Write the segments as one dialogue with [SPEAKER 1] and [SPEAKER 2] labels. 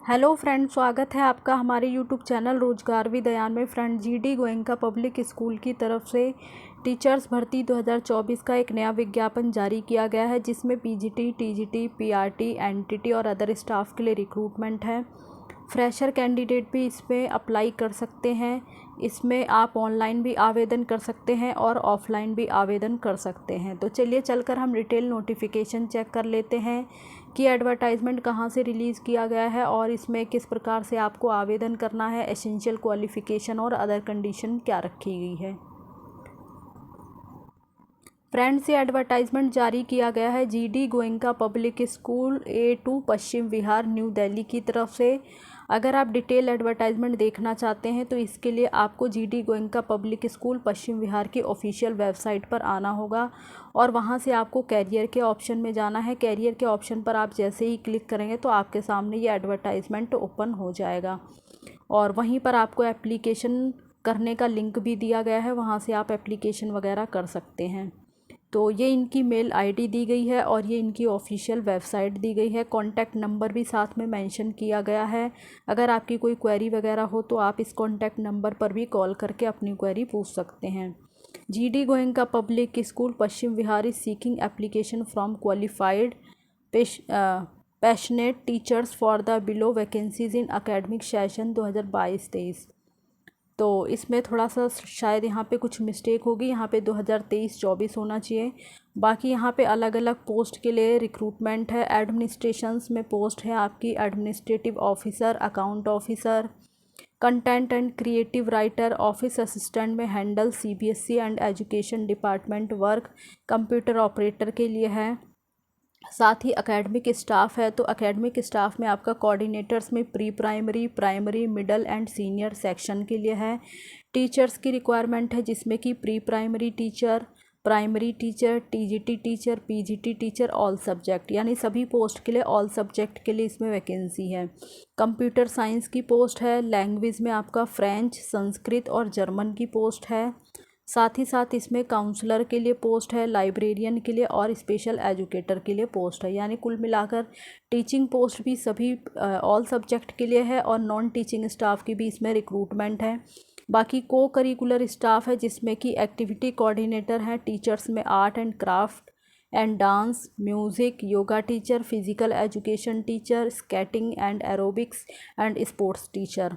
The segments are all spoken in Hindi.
[SPEAKER 1] हेलो फ्रेंड, स्वागत है आपका हमारे यूट्यूब चैनल रोजगार विद अयान में। Friend, GD Goenka public school की तरफ से टीचर्स भर्ती 2024 का एक नया विज्ञापन जारी किया गया है, जिसमें पीजीटी, टीजीटी, पीआरटी, एनटीटी और अदर स्टाफ के लिए रिक्रूटमेंट है। फ्रेशर कैंडिडेट भी इसमें अप्लाई कर सकते हैं। इसमें आप ऑनलाइन भी आवेदन कर सकते हैं और ऑफ़लाइन भी आवेदन कर सकते हैं। तो चलिए चलकर हम डिटेल नोटिफिकेशन चेक कर लेते हैं कि एडवर्टाइजमेंट कहाँ से रिलीज़ किया गया है और इसमें किस प्रकार से आपको आवेदन करना है, एसेंशियल क्वालिफ़िकेशन और अदर कंडीशन क्या रखी गई है। फ्रेंड्स, ये एडवर्टाइजमेंट जारी किया गया है GD Goenka public school A2 Paschim Vihar new Delhi की तरफ से। अगर आप डिटेल एडवर्टाइजमेंट देखना चाहते हैं तो इसके लिए आपको GD Goenka public school Paschim Vihar की ऑफिशियल वेबसाइट पर आना होगा और वहां से आपको कैरियर के ऑप्शन में जाना है। कैरियर के ऑप्शन पर आप जैसे ही क्लिक करेंगे तो आपके सामने ये एडवर्टाइजमेंट ओपन हो जाएगा और वहीं पर आपको एप्लीकेशन करने का लिंक भी दिया गया है, वहाँ से आप एप्लीकेशन वगैरह कर सकते हैं। तो ये इनकी मेल आईडी दी गई है और ये इनकी ऑफिशियल वेबसाइट दी गई है। कॉन्टैक्ट नंबर भी साथ में मेंशन किया गया है। अगर आपकी कोई क्वेरी वगैरह हो तो आप इस कॉन्टैक्ट नंबर पर भी कॉल करके अपनी क्वेरी पूछ सकते हैं। GD Goenka public school Paschim Vihar is seeking application from qualified passionate teachers for the below vacancies in academic session 2022-23। तो इसमें थोड़ा सा शायद यहाँ पे कुछ मिस्टेक होगी, यहाँ पे 2023-24 होना चाहिए। बाकी यहाँ पे अलग अलग पोस्ट के लिए रिक्रूटमेंट है। एडमिनिस्ट्रेशंस में पोस्ट है आपकी administrative officer, account officer, content and creative writer, office assistant में handle CBSE and education department work, computer operator के लिए है। साथ ही एकेडमिक स्टाफ है, तो एकेडमिक स्टाफ में आपका कोऑर्डिनेटर्स में pre primary, primary, middle and senior section के लिए है। टीचर्स की रिक्वायरमेंट है, जिसमें कि pre primary teacher, primary teacher, TGT teacher, PGT teacher, all subject, यानी सभी पोस्ट के लिए ऑल सब्जेक्ट के लिए इसमें वैकेंसी है। कंप्यूटर साइंस की पोस्ट है। लैंग्वेज में आपका फ्रेंच, संस्कृत और जर्मन की पोस्ट है। साथ ही साथ इसमें काउंसलर के लिए पोस्ट है, लाइब्रेरियन के लिए और स्पेशल एजुकेटर के लिए पोस्ट है। यानी कुल मिलाकर टीचिंग पोस्ट भी सभी ऑल सब्जेक्ट के लिए है और नॉन टीचिंग स्टाफ की भी इसमें रिक्रूटमेंट है। बाकी को करिकुलर स्टाफ है, जिसमें कि एक्टिविटी कोऑर्डिनेटर हैं, टीचर्स में art and craft and dance, music, yoga teacher, physical education teacher, skating and aerobics and sports teacher.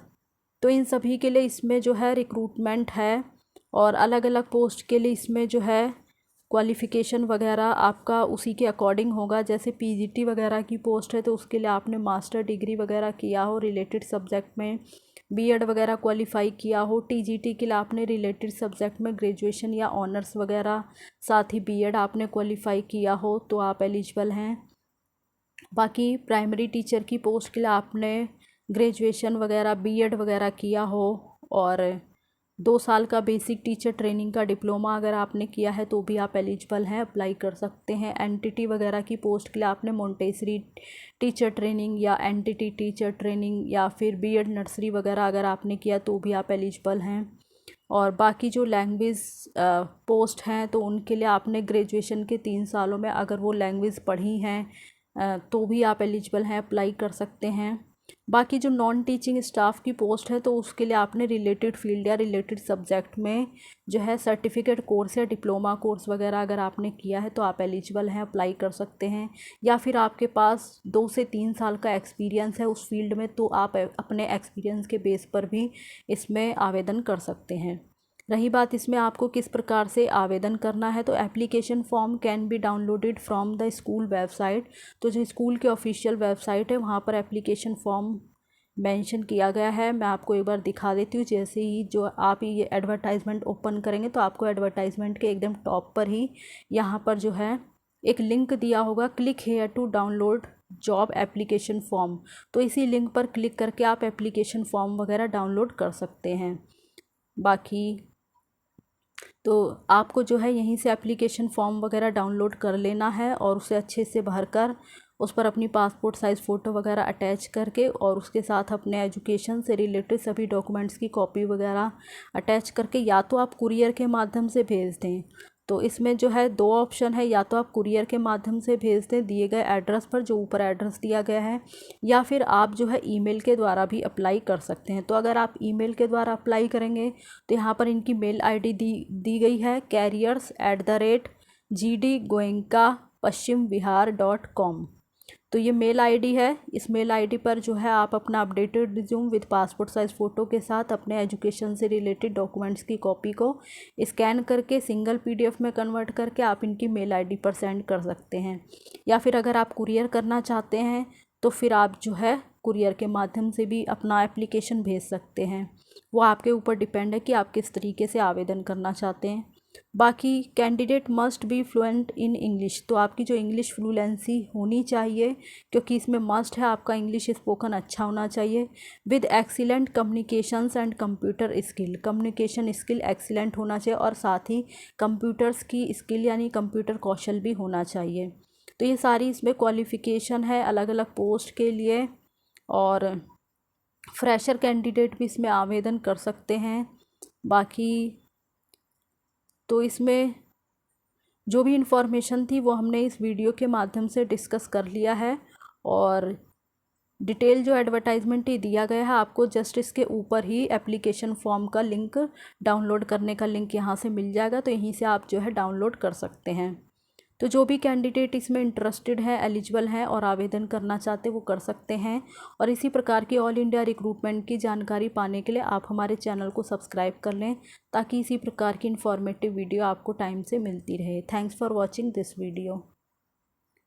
[SPEAKER 1] तो इन सभी के लिए इसमें जो है रिक्रूटमेंट है और अलग अलग पोस्ट के लिए इसमें जो है क्वालिफ़िकेशन वगैरह आपका उसी के अकॉर्डिंग होगा। जैसे पीजीटी वगैरह की पोस्ट है तो उसके लिए आपने मास्टर डिग्री वगैरह किया हो रिलेटेड सब्जेक्ट में, बीएड वगैरह क्वालिफाई किया हो। टीजीटी के लिए आपने रिलेटेड सब्जेक्ट में ग्रेजुएशन या ऑनर्स वगैरह, साथ ही बीएड आपने क्वालिफाई किया हो तो आप एलिजिबल हैं। बाकी प्राइमरी टीचर की पोस्ट के लिए आपने ग्रेजुएशन वगैरह, बीएड वगैरह किया हो और 2 साल का बेसिक टीचर ट्रेनिंग का डिप्लोमा अगर आपने किया है तो भी आप एलिजिबल हैं, अप्लाई कर सकते हैं। एनटीटी वगैरह की पोस्ट के लिए आपने मोंटेसरी टीचर ट्रेनिंग या एनटीटी टीचर ट्रेनिंग या फिर बीएड नर्सरी वगैरह अगर आपने किया तो भी आप एलिजिबल हैं। और बाकी जो लैंग्वेज पोस्ट हैं तो उनके लिए आपने ग्रेजुएशन के 3 सालों में अगर वो लैंग्वेज पढ़ी हैं तो भी आप एलिजिबल हैं, अप्लाई कर सकते हैं। बाकी जो नॉन टीचिंग स्टाफ की पोस्ट है तो उसके लिए आपने रिलेटेड फील्ड या रिलेटेड सब्जेक्ट में जो है सर्टिफिकेट कोर्स या डिप्लोमा कोर्स वगैरह अगर आपने किया है तो आप एलिजिबल हैं, अप्लाई कर सकते हैं। या फिर आपके पास 2 से 3 साल का एक्सपीरियंस है उस फील्ड में तो आप अपने एक्सपीरियंस के बेस पर भी इसमें आवेदन कर सकते हैं। रही बात इसमें आपको किस प्रकार से आवेदन करना है, तो application form can be downloaded from the school website. तो जो स्कूल की ऑफिशियल वेबसाइट है वहाँ पर एप्लीकेशन फॉर्म मेंशन किया गया है। मैं आपको एक बार दिखा देती हूँ। जैसे ही जो आप ये एडवर्टाइजमेंट ओपन करेंगे तो आपको एडवर्टाइजमेंट के एकदम टॉप पर ही यहाँ पर जो है एक लिंक दिया होगा, click here to download job application form. तो इसी लिंक पर क्लिक करके आप एप्लीकेशन फॉर्म वगैरह डाउनलोड कर सकते हैं। बाकी तो आपको जो है यहीं से एप्लीकेशन फॉर्म वगैरह डाउनलोड कर लेना है और उसे अच्छे से भरकर उस पर अपनी पासपोर्ट साइज़ फ़ोटो वगैरह अटैच करके और उसके साथ अपने एजुकेशन से रिलेटेड सभी डॉक्यूमेंट्स की कॉपी वगैरह अटैच करके या तो आप कुरियर के माध्यम से भेज दें, तो इसमें जो है दो ऑप्शन है, या तो आप कुरियर के माध्यम से भेज दें दिए गए एड्रेस पर, जो ऊपर एड्रेस दिया गया है, या फिर आप जो है ईमेल के द्वारा भी अप्लाई कर सकते हैं। तो अगर आप ईमेल के द्वारा अप्लाई करेंगे तो यहाँ पर इनकी मेल आईडी दी गई है carriers@gdgoenka.pashchimvihar.com। तो ये मेल आईडी है। इस मेल आईडी पर जो है आप अपना updated resume with passport size photo के साथ अपने एजुकेशन से रिलेटेड डॉक्यूमेंट्स की कॉपी को स्कैन करके सिंगल पीडीएफ में कन्वर्ट करके आप इनकी मेल आईडी पर सेंड कर सकते हैं। या फिर अगर आप कुरियर करना चाहते हैं तो फिर आप जो है कुरियर के माध्यम से भी अपना एप्लीकेशन भेज सकते हैं। वो आपके ऊपर डिपेंड है कि आप किस तरीके से आवेदन करना चाहते हैं। बाकी candidate must be fluent in English, तो आपकी जो इंग्लिश फ्लुएंसी होनी चाहिए, क्योंकि इसमें मस्ट है आपका इंग्लिश स्पोकन अच्छा होना चाहिए। With excellent communications and computer skill, communication skill excellent होना चाहिए और साथ ही कंप्यूटर्स की स्किल यानी कंप्यूटर कौशल भी होना चाहिए। तो ये सारी इसमें क्वालिफ़िकेशन है अलग अलग पोस्ट के लिए, और फ्रेशर कैंडिडेट भी इसमें आवेदन कर सकते हैं। बाकी तो इसमें जो भी इन्फॉर्मेशन थी वो हमने इस वीडियो के माध्यम से डिस्कस कर लिया है, और डिटेल जो एडवर्टाइजमेंट ही दिया गया है आपको जस्ट इसके ऊपर ही एप्लीकेशन फॉर्म का लिंक, डाउनलोड करने का लिंक यहाँ से मिल जाएगा, तो यहीं से आप जो है डाउनलोड कर सकते हैं। तो जो भी कैंडिडेट इसमें इंटरेस्टेड है, एलिजिबल हैं और आवेदन करना चाहते वो कर सकते हैं। और इसी प्रकार की ऑल इंडिया रिक्रूटमेंट की जानकारी पाने के लिए आप हमारे चैनल को सब्सक्राइब कर लें, ताकि इसी प्रकार की इन्फॉर्मेटिव वीडियो आपको टाइम से मिलती रहे। Thanks for watching this video.